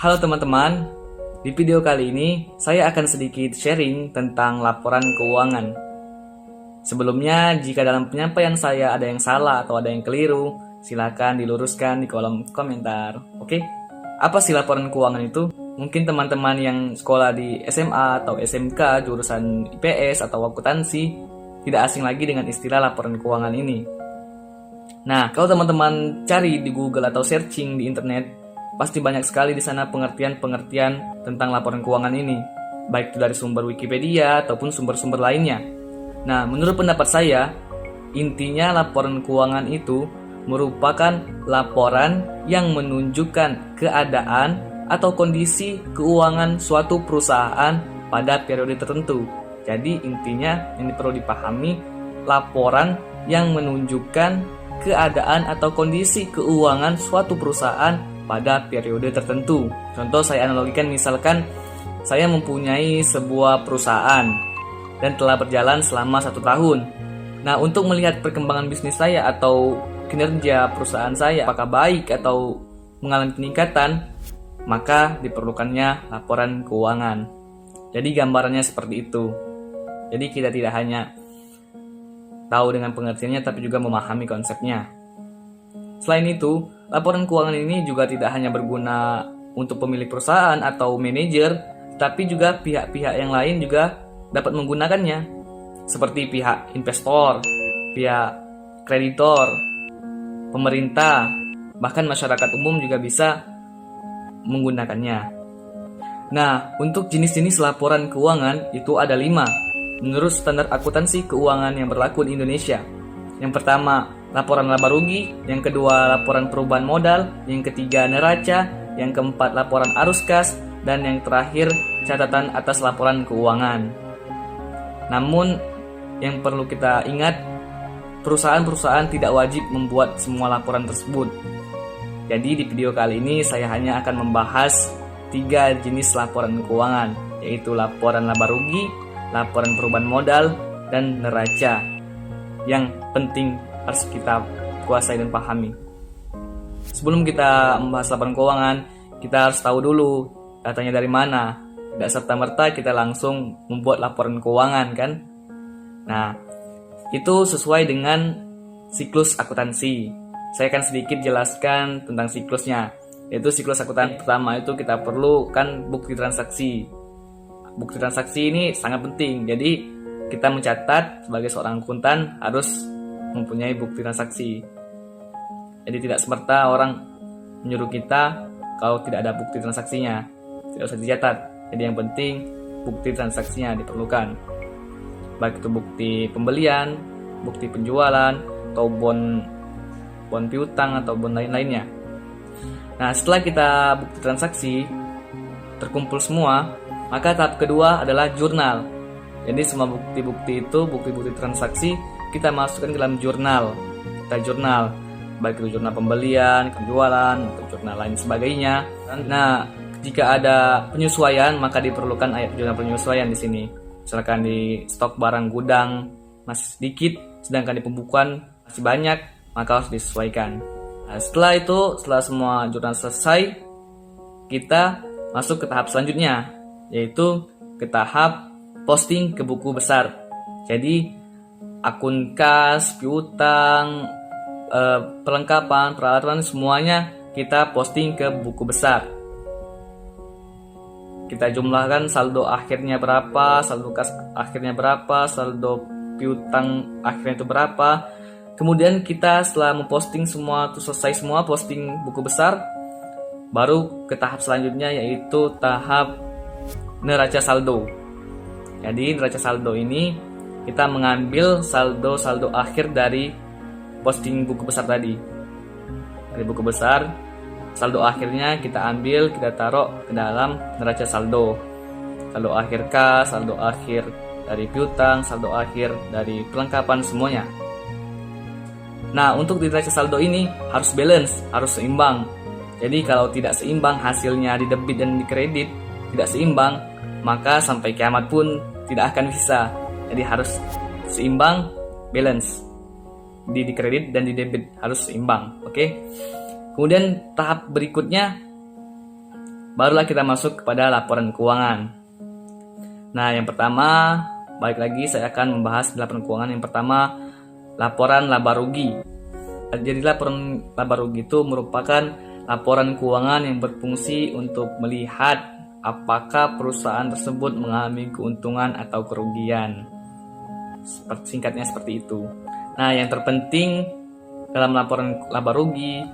Halo teman-teman, di video kali ini saya akan sedikit sharing tentang laporan keuangan. Sebelumnya, jika dalam penyampaian saya ada yang salah atau ada yang keliru, silakan diluruskan di kolom komentar. Oke? Apa sih laporan keuangan itu? Mungkin teman-teman yang sekolah di SMA atau SMK jurusan IPS atau akuntansi tidak asing lagi dengan istilah laporan keuangan ini. Nah, kalau teman-teman cari di Google atau searching di internet, pasti banyak sekali di sana pengertian-pengertian tentang laporan keuangan ini, baik itu dari sumber Wikipedia ataupun sumber-sumber lainnya. Nah, menurut pendapat saya, intinya laporan keuangan itu merupakan laporan yang menunjukkan keadaan atau kondisi keuangan suatu perusahaan pada periode tertentu. Jadi intinya yang perlu dipahami, laporan yang menunjukkan keadaan atau kondisi keuangan suatu perusahaan pada periode tertentu. Contoh saya analogikan, misalkan saya mempunyai sebuah perusahaan dan telah berjalan selama 1 tahun. Nah, untuk melihat perkembangan bisnis saya atau kinerja perusahaan saya apakah baik atau mengalami peningkatan, maka diperlukannya laporan keuangan. Jadi gambarannya seperti itu. Jadi kita tidak hanya tahu dengan pengertiannya tapi juga memahami konsepnya. Selain itu, laporan keuangan ini juga tidak hanya berguna untuk pemilik perusahaan atau manajer, tapi juga pihak-pihak yang lain juga dapat menggunakannya, seperti pihak investor, pihak kreditor, pemerintah, bahkan masyarakat umum juga bisa menggunakannya. Nah, untuk jenis-jenis laporan keuangan itu ada 5 menurut standar akuntansi keuangan yang berlaku di Indonesia. Yang pertama, laporan laba rugi, yang kedua laporan perubahan modal, yang ketiga neraca, yang keempat laporan arus kas, dan yang terakhir catatan atas laporan keuangan. Namun yang perlu kita ingat, perusahaan-perusahaan tidak wajib membuat semua laporan tersebut. Jadi di video kali ini saya hanya akan membahas 3 jenis laporan keuangan, yaitu laporan laba rugi, laporan perubahan modal, dan neraca yang penting harus kita kuasai dan pahami. Sebelum kita membahas laporan keuangan, kita harus tahu dulu datanya dari mana. Tidak serta-merta kita langsung membuat laporan keuangan kan. Nah, itu sesuai dengan siklus akuntansi. Saya akan sedikit jelaskan tentang siklusnya. Yaitu siklus akuntansi pertama itu kita perlukan bukti transaksi. Bukti transaksi ini sangat penting. Jadi kita mencatat sebagai seorang akuntan harus mempunyai bukti transaksi. Jadi tidak semerta orang menyuruh kita kalau tidak ada bukti transaksinya, tidak usah dicatat. Jadi yang penting bukti transaksinya diperlukan. Baik itu bukti pembelian, bukti penjualan, atau bond piutang atau bond lain-lainnya. Nah, setelah kita bukti transaksi terkumpul semua, maka tahap kedua adalah jurnal. Jadi semua bukti-bukti itu, bukti-bukti transaksi kita masukkan ke dalam jurnal. Kita jurnal, baik itu jurnal pembelian, penjualan, atau jurnal lain sebagainya. Nah, jika ada penyesuaian, maka diperlukan ayat jurnal penyesuaian di sini. Misalkan di stok barang gudang masih sedikit, sedangkan di pembukuan masih banyak, maka harus disesuaikan. Nah, setelah semua jurnal selesai, kita masuk ke tahap selanjutnya, yaitu ke tahap posting ke buku besar. Jadi akun kas, piutang, perlengkapan, peralatan semuanya kita posting ke buku besar. Kita jumlahkan saldo akhirnya berapa, saldo kas akhirnya berapa, saldo piutang akhirnya itu berapa. Kemudian kita setelah memposting semua, selesai semua posting buku besar, baru ke tahap selanjutnya yaitu tahap neraca saldo. Jadi neraca saldo ini kita mengambil saldo akhir dari posting buku besar tadi. Dari buku besar, saldo akhirnya kita ambil, kita taruh ke dalam neraca saldo. Saldo akhir kas, saldo akhir dari piutang, saldo akhir dari kelengkapan semuanya. Nah, untuk di neraca saldo ini harus balance, harus seimbang. Jadi kalau tidak seimbang hasilnya di debit dan di kredit, tidak seimbang, maka sampai kiamat pun tidak akan bisa. Jadi harus seimbang, balance. Di kredit dan di debit harus seimbang, oke? Kemudian tahap berikutnya barulah kita masuk kepada laporan keuangan. Nah, yang pertama, balik lagi saya akan membahas laporan keuangan. Yang pertama, laporan laba rugi. Jadi laporan laba rugi itu merupakan laporan keuangan yang berfungsi untuk melihat apakah perusahaan tersebut mengalami keuntungan atau kerugian. Singkatnya seperti itu. Nah, yang terpenting dalam laporan laba rugi,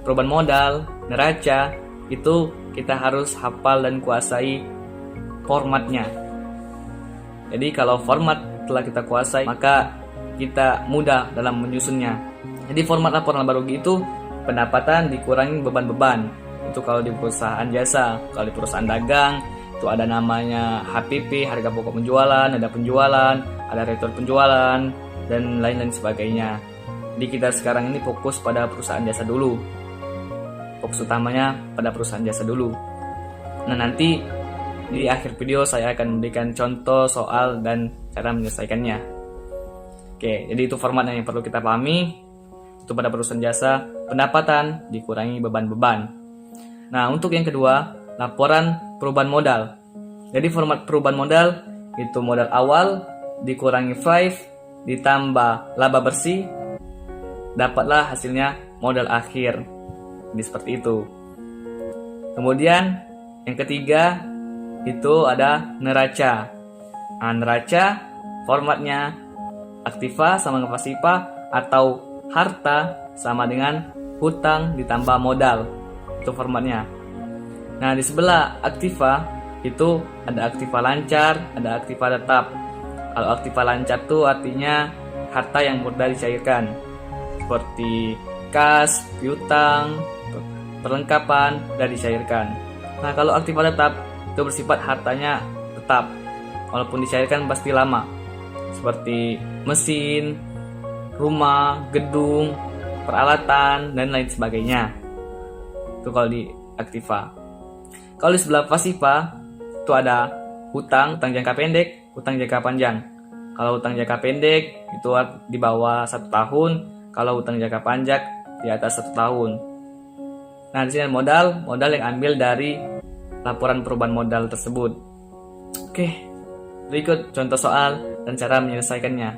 perubahan modal, neraca, itu kita harus hafal dan kuasai formatnya. Jadi kalau format telah kita kuasai, maka kita mudah dalam menyusunnya. Jadi format laporan laba rugi itu pendapatan dikurangi beban-beban. Itu kalau di perusahaan jasa. Kalau di perusahaan dagang, itu ada namanya HPP, harga pokok penjualan, ada penjualan, ada return penjualan, dan lain-lain sebagainya. Jadi kita sekarang ini fokus pada perusahaan jasa dulu. Fokus utamanya pada perusahaan jasa dulu. Nah, nanti di akhir video saya akan memberikan contoh soal dan cara menyelesaikannya. Oke, jadi itu formatnya yang perlu kita pahami. Itu pada perusahaan jasa, pendapatan dikurangi beban-beban. Nah, untuk yang kedua, laporan perubahan modal. Jadi format perubahan modal itu modal awal dikurangi FRIF ditambah laba bersih, dapatlah hasilnya modal akhir. Jadi seperti itu. Kemudian yang ketiga itu ada neraca. Nah, neraca formatnya aktiva sama dengan pasiva atau harta sama dengan hutang ditambah modal. Itu formatnya. Nah, di sebelah aktiva itu ada aktiva lancar, ada aktiva tetap. Kalau aktiva lancar itu artinya harta yang mudah dicairkan, seperti kas, piutang, perlengkapan dan dicairkan. Nah, kalau aktiva tetap itu bersifat hartanya tetap, walaupun dicairkan pasti lama, seperti mesin, rumah, gedung, peralatan, dan lain sebagainya. Itu kalau di aktiva. Kalau di sebelah pasiva itu ada hutang jangka pendek, hutang jangka panjang. Kalau hutang jangka pendek itu di bawah 1 tahun, kalau hutang jangka panjang di atas 1 tahun. Nah, di sini modal yang ambil dari laporan perubahan modal tersebut. Oke, berikut contoh soal dan cara menyelesaikannya.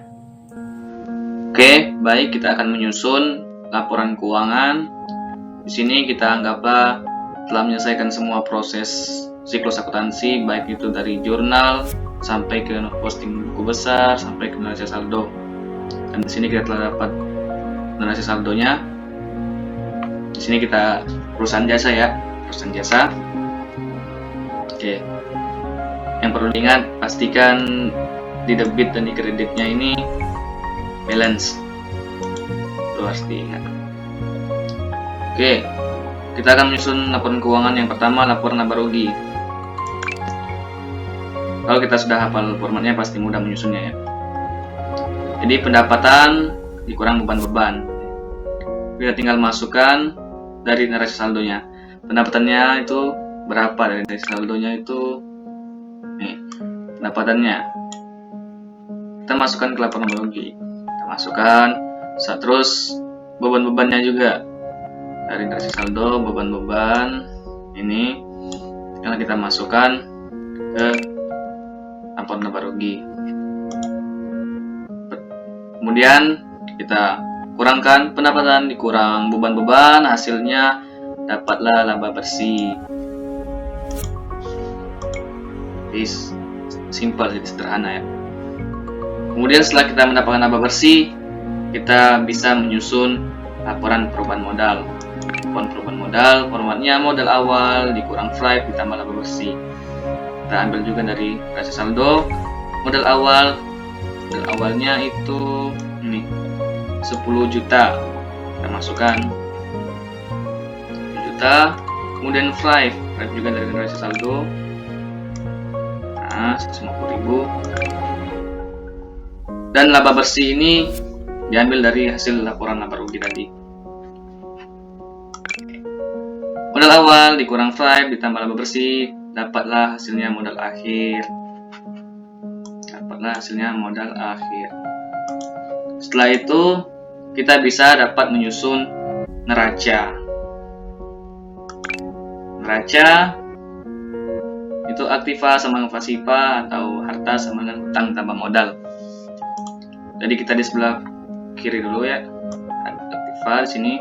Oke, baik, kita akan menyusun laporan keuangan. Di sini kita anggaplah telah menyelesaikan semua proses siklus akuntansi, baik itu dari jurnal sampai ke posting buku besar sampai ke neraca saldo. Dan di sini kita telah dapat neraca saldonya. Di sini kita perusahaan jasa ya, perusahaan jasa. Oke. Yang perlu diingat, pastikan di debit dan di kreditnya ini balance. Itu harus diingat. Oke, kita akan menyusun laporan keuangan. Yang pertama, laporan laba rugi. Kalau kita sudah hafal formatnya, pasti mudah menyusunnya ya. Jadi pendapatan dikurang beban-beban. Kita tinggal masukkan dari neraca saldonya. Pendapatannya itu berapa, dari neraca saldonya itu nih pendapatannya. Kita masukkan ke laporan laba rugi. Masukkan, terus beban-bebannya juga dari neraca saldo, beban-beban ini sekarang kita masukkan ke laporan laba rugi. Kemudian kita kurangkan pendapatan dikurang beban-beban, hasilnya dapatlah laba bersih. Jadi simpel, jadi sederhana ya. Kemudian setelah kita mendapatkan laba bersih, kita bisa menyusun laporan perubahan modal. Laporan perubahan modal, formatnya modal awal dikurang FRIF ditambah laba bersih. Kita ambil juga dari neraca saldo. Modal awalnya itu ini 10 juta. Kita masukkan 10 juta. Kemudian FRIF juga dari neraca saldo. Nah, 150.000. Dan laba bersih ini diambil dari hasil laporan laba rugi tadi. Modal awal dikurang FRIF ditambah laba bersih, dapatlah hasilnya modal akhir. Setelah itu kita bisa dapat menyusun neraca. Neraca Itu aktiva sama dengan pasiva atau harta sama dengan hutang tambah modal. Jadi kita di sebelah kiri dulu ya. Aktiva di sini.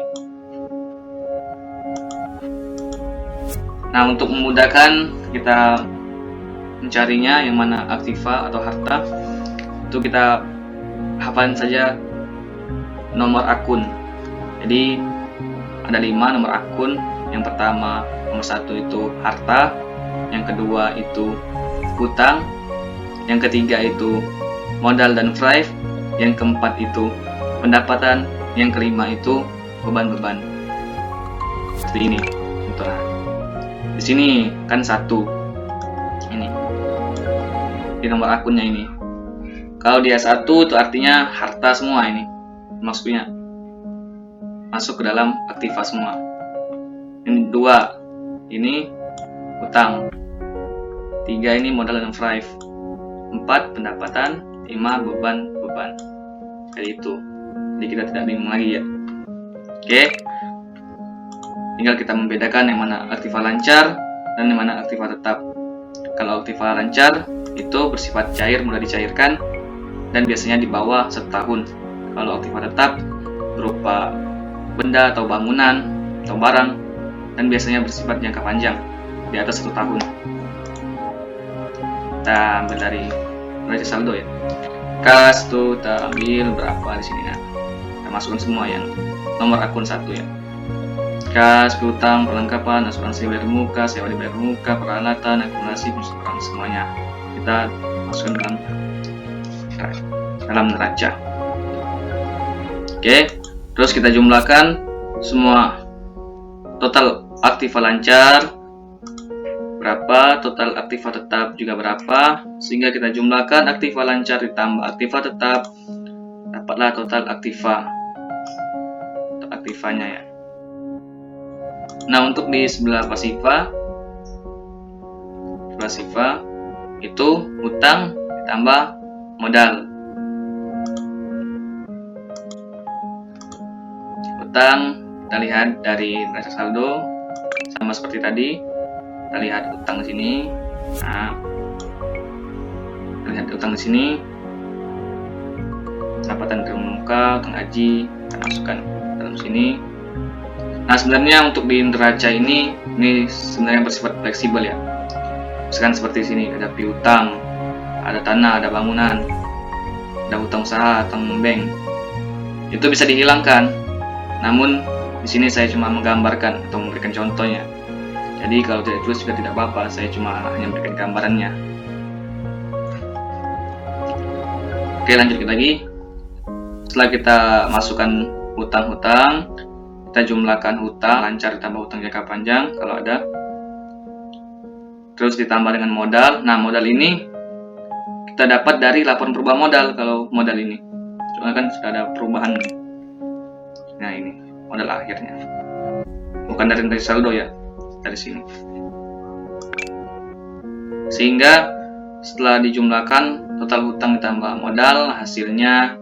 Nah, untuk memudahkan kita mencarinya yang mana aktiva atau harta, itu kita hafalin saja nomor akun. Jadi ada 5 nomor akun. Yang pertama, nomor 1 itu harta, yang kedua itu hutang, yang ketiga itu modal dan drive, yang keempat itu pendapatan, yang kelima itu beban-beban. Seperti ini contohnya. Di sini kan 1 ini di nomor akunnya ini. Kalau dia 1 itu artinya harta semua ini, maksudnya masuk ke dalam aktiva semua. Ini 2 ini hutang, 3 ini modal dan drive, 4 pendapatan, 5 beban. Kayak itu. Jadi kita tidak bingung lagi ya. Oke. Tinggal kita membedakan yang mana aktiva lancar dan yang mana aktiva tetap. Kalau aktiva lancar itu bersifat cair, mudah dicairkan, dan biasanya di bawah 1 tahun. Kalau aktiva tetap berupa benda atau bangunan atau barang, dan biasanya bersifat jangka panjang di atas 1 tahun. Kita ambil dari neraca saldo ya. Kas tuh kita ambil berapa di sini ya. Kita masukkan semua yang nomor akun 1 ya. Kas, piutang, perlengkapan, asuransi bayar muka, sewa dibayar muka, peralatan, akumulasi, pengeluaran semuanya kita masukkan dalam neraca. Oke, terus kita jumlahkan semua total aktiva lancar berapa, total aktiva tetap juga berapa, sehingga kita jumlahkan aktiva lancar ditambah aktiva tetap, dapatlah total aktivanya ya. Nah, untuk di sebelah pasiva itu hutang ditambah modal. Hutang kita lihat dari neraca saldo sama seperti tadi. Kita lihat hutang di sini. Nah, kita lihat hutang di sini. Pendapatan dari muka, hutang gaji, kita masukkan dalam sini. Nah, sebenarnya untuk di neraca ini sebenarnya bersifat fleksibel ya. Misalkan seperti sini ada piutang, ada tanah, ada bangunan, ada hutang usaha, hutang bank. Itu bisa dihilangkan. Namun di sini saya cuma menggambarkan atau memberikan contohnya. Jadi kalau tidak tulis juga tidak apa-apa, saya cuma hanya memberikan gambarannya. Oke, lanjut lagi. Setelah kita masukkan hutang-hutang, kita jumlahkan hutang lancar ditambah hutang jangka panjang kalau ada, terus ditambah dengan modal. Nah, modal ini kita dapat dari laporan perubahan modal. Kalau modal ini soalnya kan sudah ada perubahan. Nah, ini modal akhirnya, bukan dari neraca saldo ya, dari sini. Sehingga setelah dijumlahkan total hutang ditambah modal, hasilnya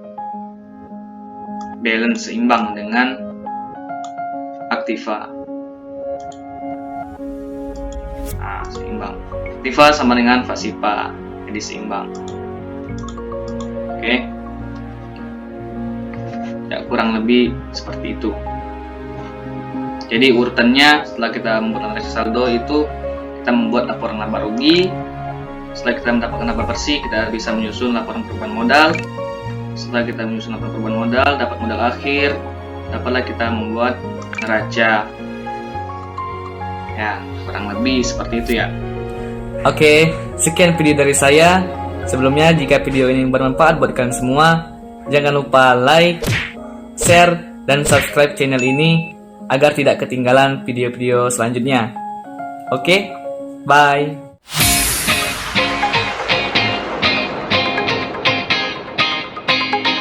balance seimbang dengan aktiva. Nah, seimbang. Aktiva sama dengan pasiva, jadi seimbang. Oke. Ya, kurang lebih seperti itu. Jadi urutannya setelah kita membuat neraca saldo itu kita membuat laporan laba rugi. Setelah kita mendapatkan laba bersih, kita bisa menyusun laporan perubahan modal. Setelah kita menyusun laporan perubahan modal, dapat modal akhir, dapatlah kita membuat neraca. Ya, kurang lebih seperti itu ya. Oke, sekian video dari saya. Sebelumnya, jika video ini bermanfaat buat kalian semua, jangan lupa like, share, dan subscribe channel ini agar tidak ketinggalan video-video selanjutnya. Oke, bye.